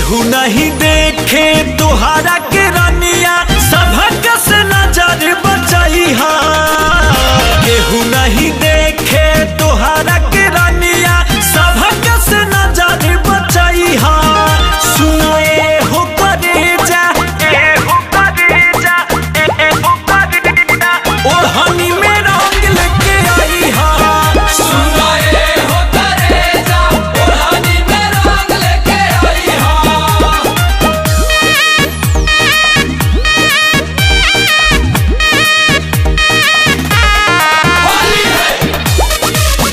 केहू नहीं देखे तुहारा के रनिया सबक से नजर बचाई केहू नहीं देखे तुहारा के रनिया सबक से नजर बचाई सुनाए हो करेजा ओढ़नी में रंग लेके आई सुनाए हो करेजा ओढ़नी में रंग लेके आई होली है।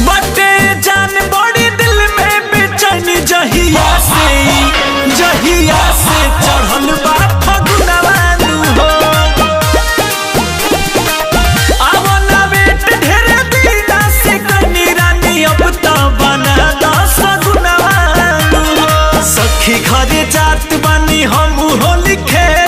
बटे जान बड़ी दिल में बेचैनी जहिया से चढ़ल बा फगुनवानु हो आवना बेट ढेर दिना से कनी रानी अब तो बना दस गुनवानु हो सखी घरे जात बानी हम होली खेले